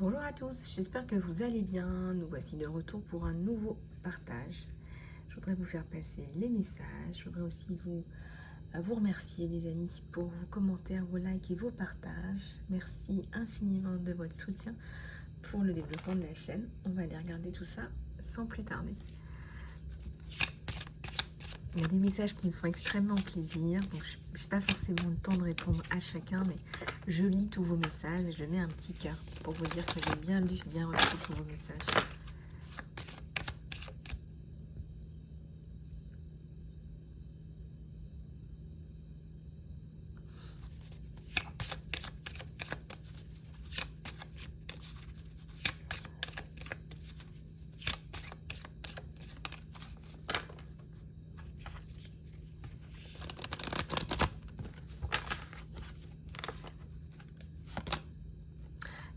Bonjour à tous, j'espère que vous allez bien. Nous voici de retour pour un nouveau partage. Je voudrais vous faire passer les messages. Je voudrais aussi vous remercier les amis pour vos commentaires, vos likes et vos partages. Merci infiniment de votre soutien pour le développement de la chaîne. On va aller regarder tout ça sans plus tarder. Il y a des messages qui me font extrêmement plaisir, donc je n'ai pas forcément le temps de répondre à chacun, mais je lis tous vos messages et je mets un petit cœur pour vous dire que j'ai bien lu, bien reçu tous vos messages.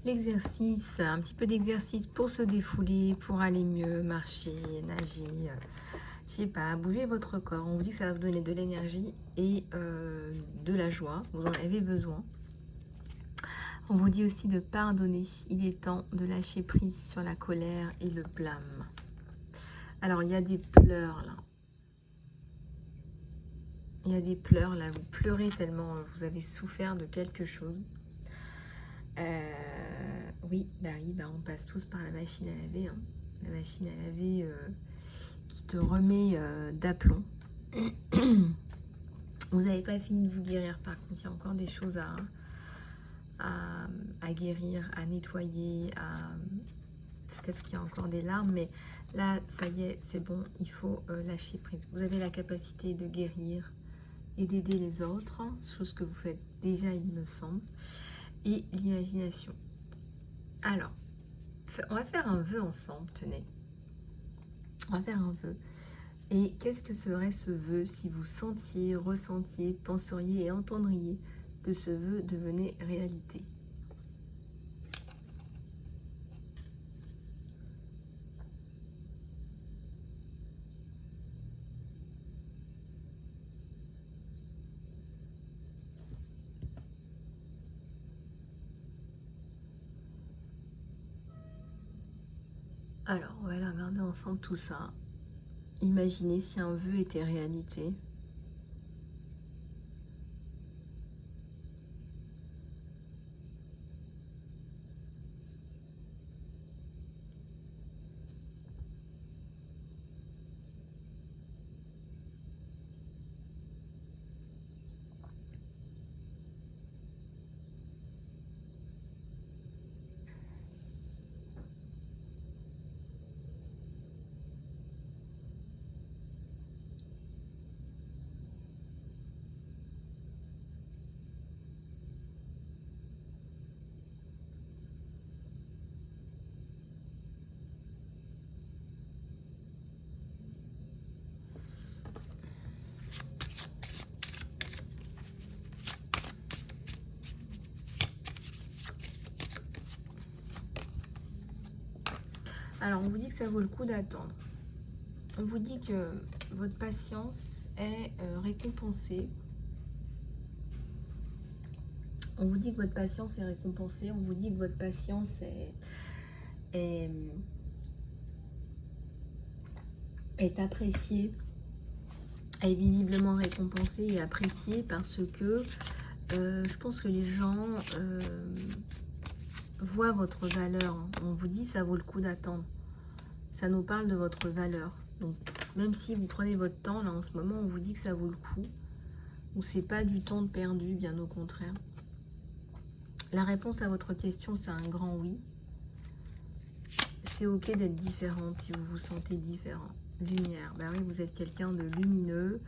L'exercice, un petit peu d'exercice pour se défouler, pour aller mieux, marcher, nager, je sais pas, bouger votre corps. On vous dit que ça va vous donner de l'énergie et de la joie, vous en avez besoin. On vous dit aussi de pardonner, il est temps de lâcher prise sur la colère et le blâme. Alors il y a des pleurs là. Il y a des pleurs là, vous pleurez tellement vous avez souffert de quelque chose. Oui, on passe tous par la machine à laver. Hein. La machine à laver qui te remet d'aplomb. Vous n'avez pas fini de vous guérir, par contre, il y a encore des choses à guérir, à nettoyer, peut-être qu'il y a encore des larmes, mais là, ça y est, c'est bon, il faut lâcher prise. Vous avez la capacité de guérir et d'aider les autres, chose que vous faites déjà, il me semble, et l'imagination. Alors, on va faire un vœu ensemble, tenez. On va faire un vœu. Et qu'est-ce que serait ce vœu si vous sentiez, ressentiez, penseriez et entendriez que ce vœu devenait réalité? Alors, on va aller regarder ensemble tout ça. Imaginez si un vœu était réalité. Alors, on vous dit que ça vaut le coup d'attendre. On vous dit que votre patience est récompensée. On vous dit que votre patience est récompensée. On vous dit que votre patience est appréciée, est visiblement récompensée et appréciée parce que je pense que les gens voient votre valeur. On vous dit ça vaut le coup d'attendre. Ça nous parle de votre valeur. Donc même si vous prenez votre temps, là en ce moment, on vous dit que ça vaut le coup. Ou c'est pas du temps de perdu, bien au contraire. La réponse à votre question, c'est un grand oui. C'est ok d'être différente si vous vous sentez différent. Lumière, bah oui, vous êtes quelqu'un de lumineux.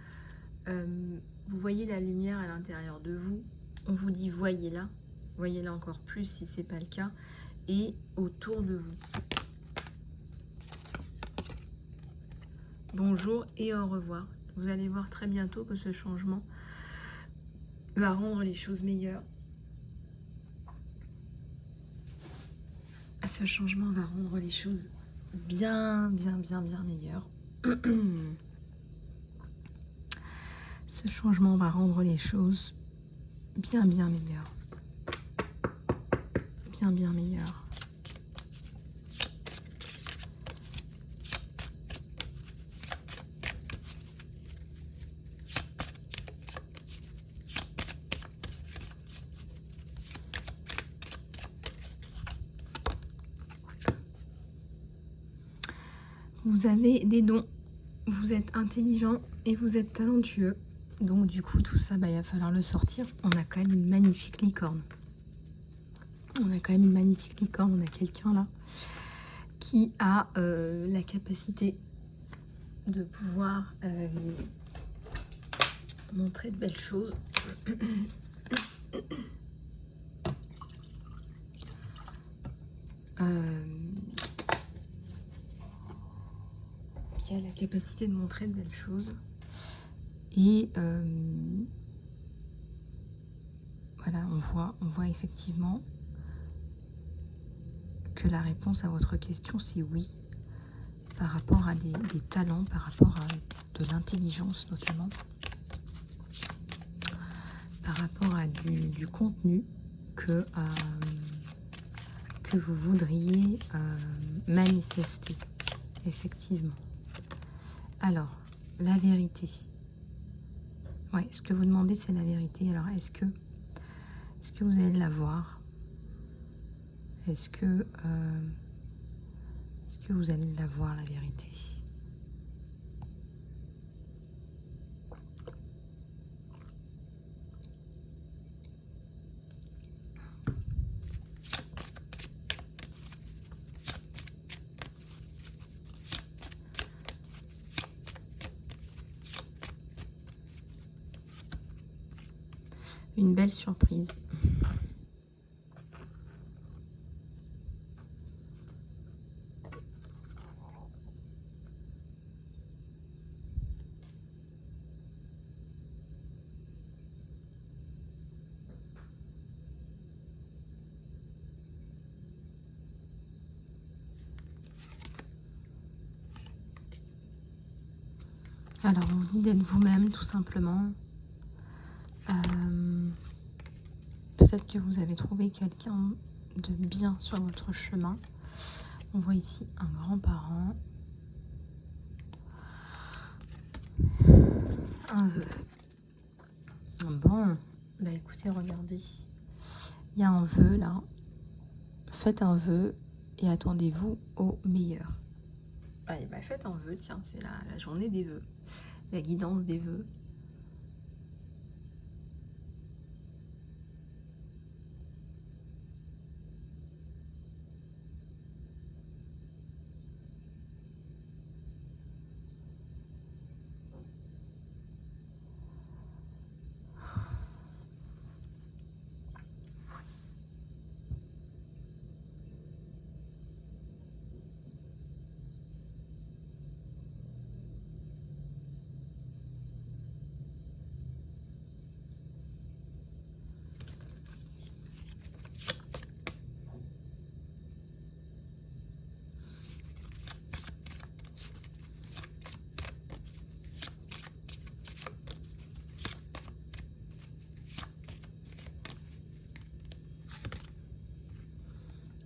Vous voyez la lumière à l'intérieur de vous. On vous dit voyez-la. Voyez-la encore plus si ce n'est pas le cas. Et autour de vous. Bonjour et au revoir. Vous allez voir très bientôt que ce changement va rendre les choses meilleures. Ce changement va rendre les choses bien meilleures. Ce changement va rendre les choses bien meilleures. Bien meilleures. Vous avez des dons, vous êtes intelligent et vous êtes talentueux. Donc du coup, tout ça, il va falloir le sortir. On a quand même une magnifique licorne. On a quand même une magnifique licorne. On a quelqu'un là qui a la capacité de pouvoir montrer de belles choses. Qui a la capacité de montrer de belles choses. Et voilà, on voit effectivement que la réponse à votre question, c'est oui, par rapport à des talents, par rapport à de l'intelligence notamment, par rapport à du contenu que vous voudriez manifester, effectivement. Alors, la vérité. Ouais, ce que vous demandez, c'est la vérité. Alors, est-ce que vous allez la voir? Est-ce que vous allez la voir, la vérité? Une belle surprise. Alors, on vous dit d'être vous-même, tout simplement. Peut-être que vous avez trouvé quelqu'un de bien sur votre chemin. On voit ici un grand-parent. Un vœu. Bon, bah écoutez, regardez. Il y a un vœu là. Faites un vœu et attendez-vous au meilleur. Allez, bah faites un vœu, tiens, c'est la journée des vœux. La guidance des vœux.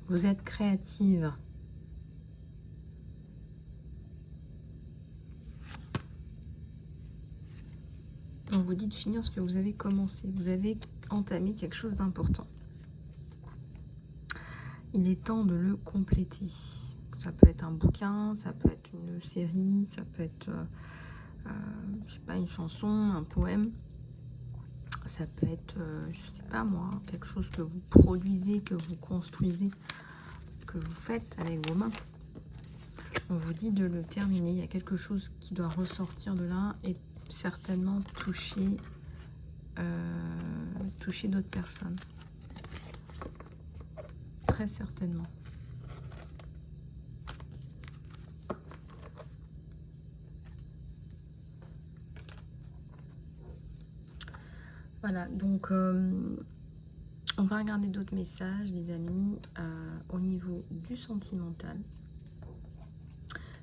Vous êtes créative. On vous dit de finir ce que vous avez commencé. Vous avez entamé quelque chose d'important. Il est temps de le compléter. Ça peut être un bouquin, ça peut être une série, ça peut être, je sais pas, une chanson, un poème. Ça peut être, je sais pas moi, quelque chose que vous produisez, que vous construisez, que vous faites avec vos mains. On vous dit de le terminer. Il y a quelque chose qui doit ressortir de là et certainement toucher d'autres personnes. Très certainement. Voilà, donc on va regarder d'autres messages, les amis, au niveau du sentimental.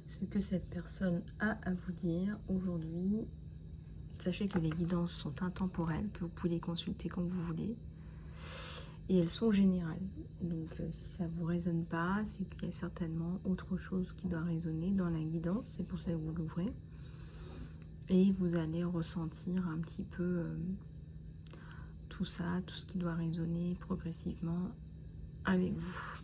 Ce que cette personne a à vous dire aujourd'hui. Sachez que les guidances sont intemporelles, que vous pouvez les consulter quand vous voulez. Et elles sont générales. Donc si ça ne vous résonne pas, c'est qu'il y a certainement autre chose qui doit résonner dans la guidance. C'est pour ça que vous l'ouvrez. Et vous allez ressentir un petit peu tout ça, tout ce qui doit résonner progressivement avec vous.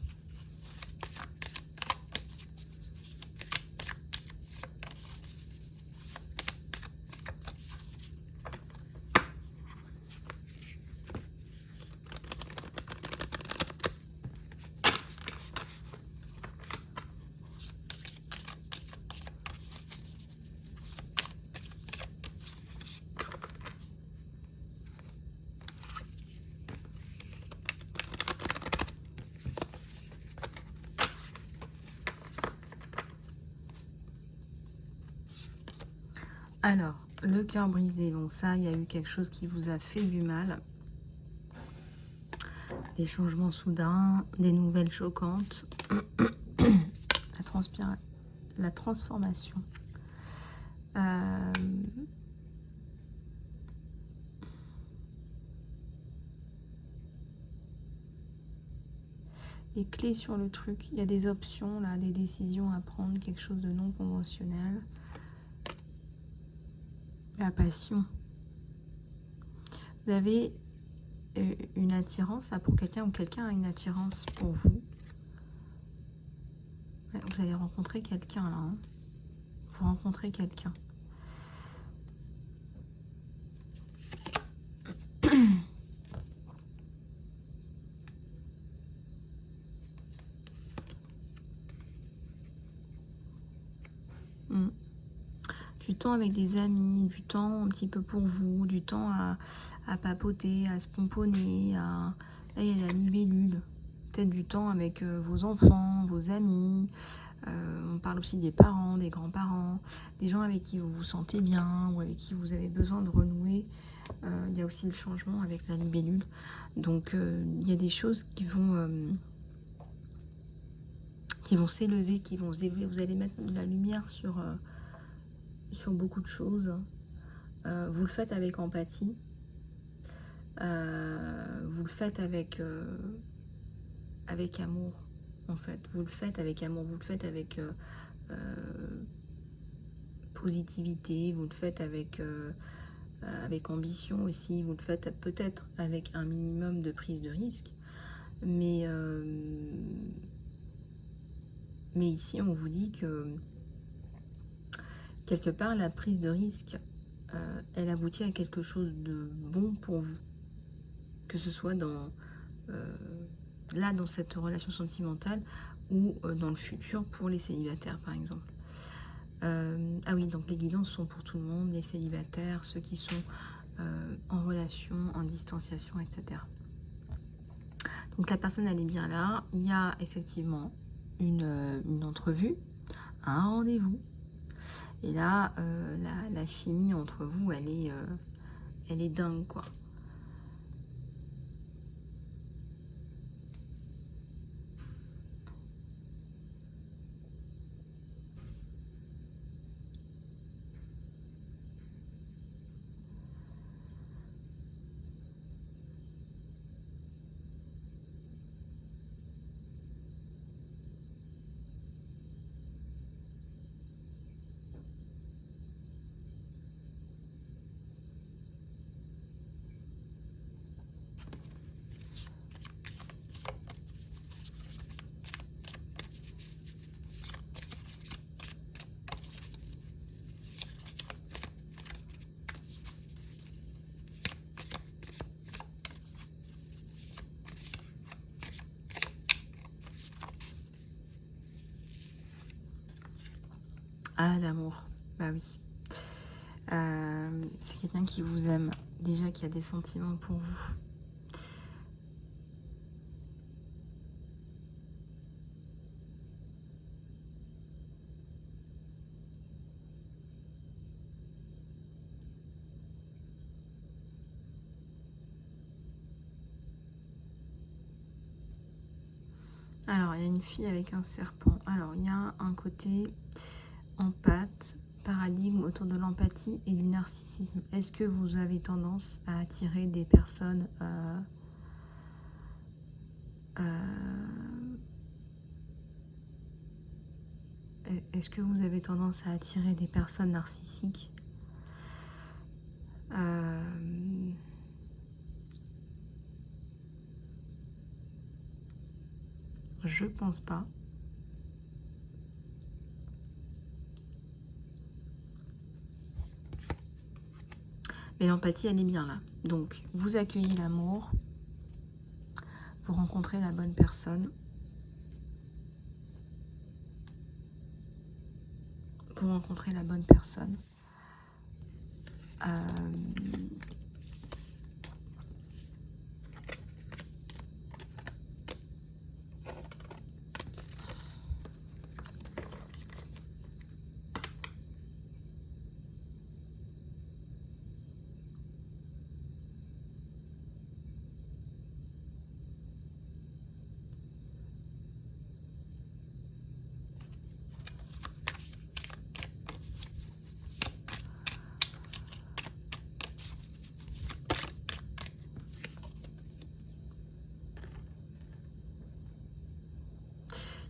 Alors, le cœur brisé, bon ça, il y a eu quelque chose qui vous a fait du mal. Des changements soudains, des nouvelles choquantes, la transformation. Les clés sur le truc, il y a des options là, des décisions à prendre, quelque chose de non conventionnel. La passion. Vous avez une attirance là, pour quelqu'un ou quelqu'un a une attirance pour vous. Ouais, vous allez rencontrer quelqu'un là. Hein. Vous rencontrez quelqu'un. Du temps avec des amis, du temps un petit peu pour vous, du temps à papoter, à se pomponner, là il y a la libellule, peut-être du temps avec vos enfants, vos amis, on parle aussi des parents, des grands-parents, des gens avec qui vous vous sentez bien ou avec qui vous avez besoin de renouer. Il y a aussi le changement avec la libellule, donc il y a des choses qui vont s'élever, qui vont se développer, vous allez mettre de la lumière sur beaucoup de choses. Vous le faites avec empathie. Vous le faites avec amour, en fait. Vous le faites avec amour. Vous le faites avec positivité. Vous le faites avec ambition aussi. Vous le faites peut-être avec un minimum de prise de risque. Mais ici, on vous dit que quelque part, la prise de risque, elle aboutit à quelque chose de bon pour vous. Que ce soit dans cette relation sentimentale ou dans le futur pour les célibataires, par exemple. Ah oui, donc les guidances sont pour tout le monde, les célibataires, ceux qui sont en relation, en distanciation, etc. Donc la personne, elle est bien là. Il y a effectivement une entrevue, un rendez-vous. Et là, la chimie entre vous, elle est dingue, quoi. Ah, l'amour, bah oui. C'est quelqu'un qui vous aime, déjà qui a des sentiments pour vous. Alors, il y a une fille avec un serpent. Alors, il y a un côté empathe, paradigme autour de l'empathie et du narcissisme. Est-ce que vous avez tendance à attirer des personnes est-ce que vous avez tendance à attirer des personnes narcissiques? Je pense pas. Mais l'empathie, elle est bien là. Donc, vous accueillez l'amour. Vous rencontrez la bonne personne. Vous rencontrez la bonne personne.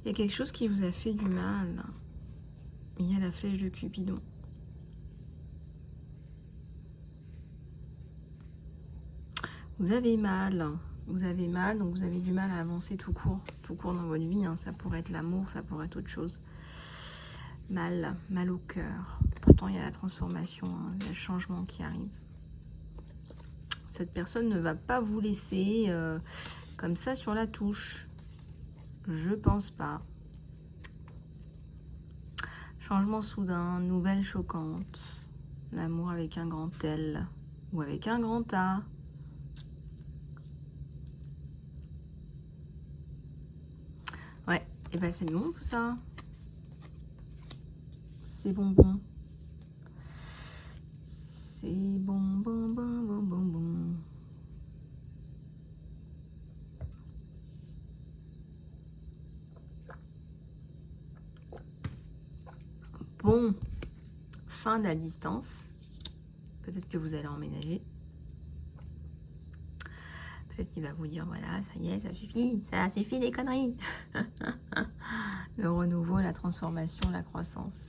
Il y a quelque chose qui vous a fait du mal. Il y a la flèche de Cupidon. Vous avez mal. Vous avez mal, donc vous avez du mal à avancer tout court dans votre vie. Hein. Ça pourrait être l'amour, ça pourrait être autre chose. Mal au cœur. Pourtant, il y a la transformation, hein, il y a le changement qui arrive. Cette personne ne va pas vous laisser comme ça sur la touche. Je pense pas. Changement soudain, nouvelle choquante. L'amour avec un grand L ou avec un grand A. Ouais, et ben c'est bon tout ça. C'est bonbon. C'est bon. Bon, fin de la distance. Peut-être que vous allez emménager. Peut-être qu'il va vous dire, voilà, ça y est, ça suffit des conneries. Le renouveau, la transformation, la croissance,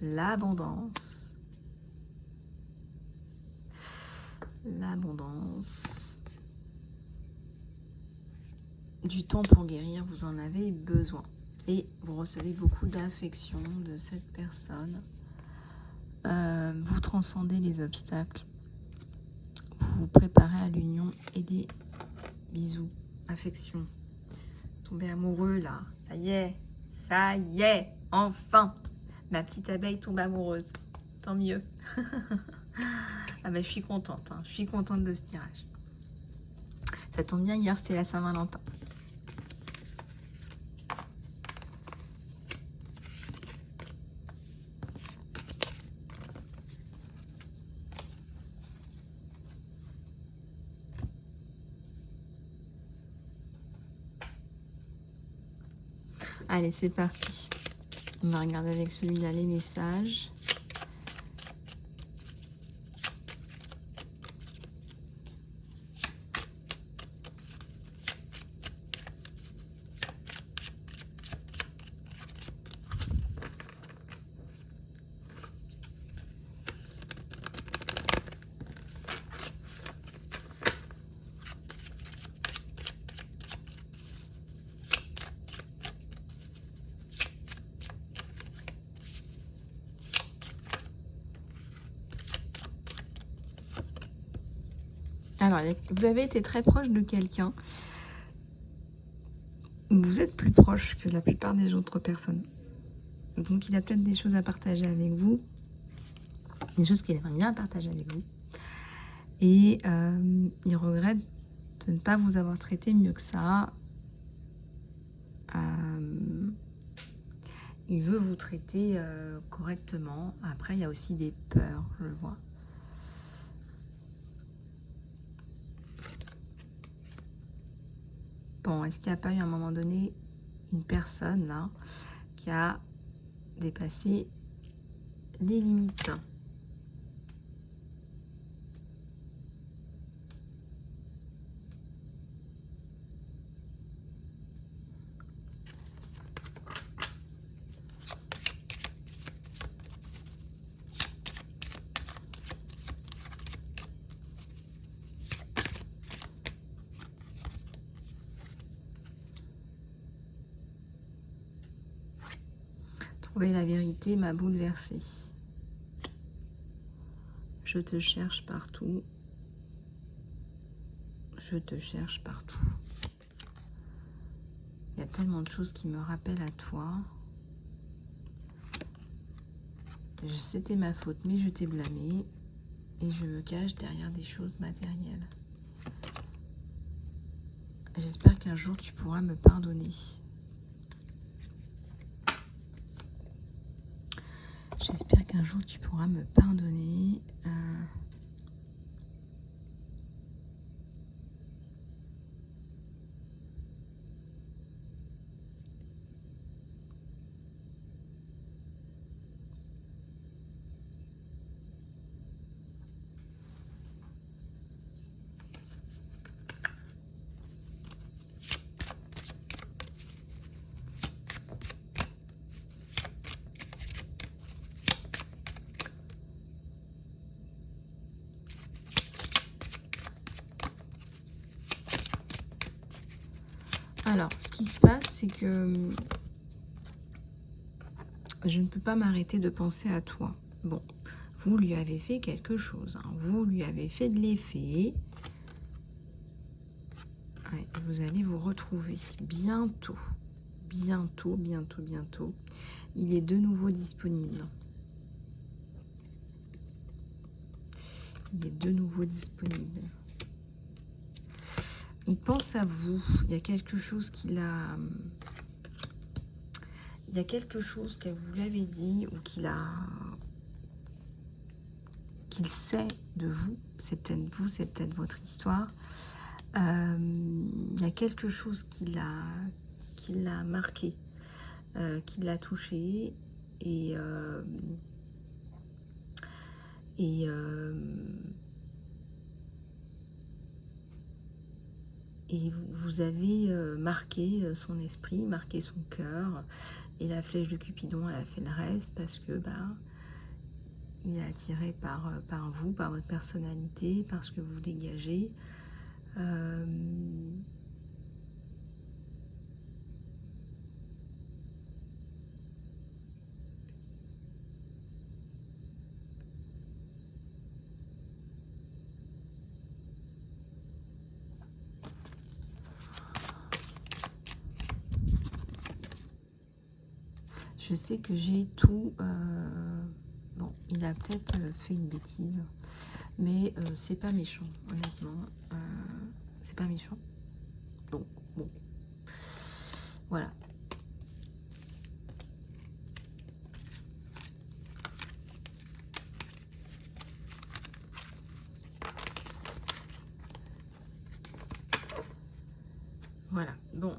l'abondance. L'abondance. Du temps pour guérir, vous en avez besoin. Et vous recevez beaucoup d'affection de cette personne. Vous transcendez les obstacles. Vous vous préparez à l'union et des bisous, affection. Tombez amoureux là, ça y est, enfin. Ma petite abeille tombe amoureuse, tant mieux. Ah ben je suis contente, hein. Je suis contente de ce tirage. Ça tombe bien, hier c'était la Saint-Valentin. Allez, c'est parti. On va regarder avec celui-là les messages. Alors, vous avez été très proche de quelqu'un. Vous êtes plus proche que la plupart des autres personnes. Donc, il a peut-être des choses à partager avec vous. Des choses qu'il aimerait bien partager avec vous. Et il regrette de ne pas vous avoir traité mieux que ça. Il veut vous traiter correctement. Après, il y a aussi des peurs, je le vois. Bon, est-ce qu'il n'y a pas eu à un moment donné une personne là qui a dépassé les limites? Trouver la vérité m'a bouleversée. Je te cherche partout. Je te cherche partout. Il y a tellement de choses qui me rappellent à toi. C'était ma faute, mais je t'ai blâmé. Et je me cache derrière des choses matérielles. J'espère qu'un jour tu pourras me pardonner. J'espère qu'un jour tu pourras me pardonner. Alors, ce qui se passe, c'est que je ne peux pas m'arrêter de penser à toi. Bon, vous lui avez fait quelque chose, hein. Vous lui avez fait de l'effet. Ouais, vous allez vous retrouver bientôt. Bientôt, bientôt, bientôt. Il est de nouveau disponible. Il est de nouveau disponible. Il pense à vous. Il y a quelque chose qu'il a... Il y a quelque chose que vous l'avez dit ou qu'il sait de vous. C'est peut-être vous, c'est peut-être votre histoire. Il y a quelque chose qui l'a marqué, qui l'a touché. Et vous avez marqué son esprit, marqué son cœur. Et la flèche de Cupidon, elle a fait le reste parce que il est attiré par vous, par votre personnalité, par ce que vous dégagez. Je sais que j'ai tout... bon, il a peut-être fait une bêtise, mais c'est pas méchant, honnêtement. C'est pas méchant. Donc, bon. Voilà. Voilà. Bon.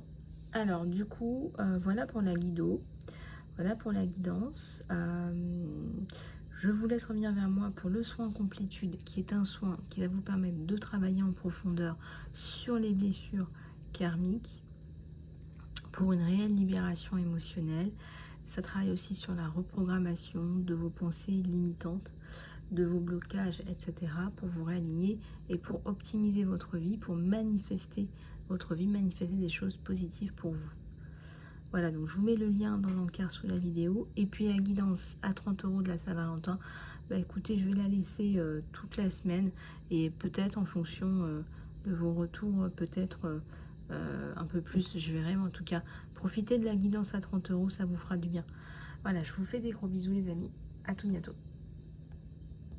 Alors, du coup, voilà pour la guido. Voilà pour la guidance. Je vous laisse revenir vers moi pour le soin complétude, qui est un soin qui va vous permettre de travailler en profondeur sur les blessures karmiques pour une réelle libération émotionnelle. Ça travaille aussi sur la reprogrammation de vos pensées limitantes, de vos blocages, etc. pour vous réaligner et pour optimiser votre vie, pour manifester votre vie, manifester des choses positives pour vous. Voilà, donc je vous mets le lien dans l'encart sous la vidéo. Et puis la guidance à 30 € de la Saint-Valentin, écoutez, je vais la laisser toute la semaine. Et peut-être en fonction de vos retours, peut-être un peu plus, je verrai. Mais en tout cas, profitez de la guidance à 30 €, ça vous fera du bien. Voilà, je vous fais des gros bisous les amis. À tout bientôt.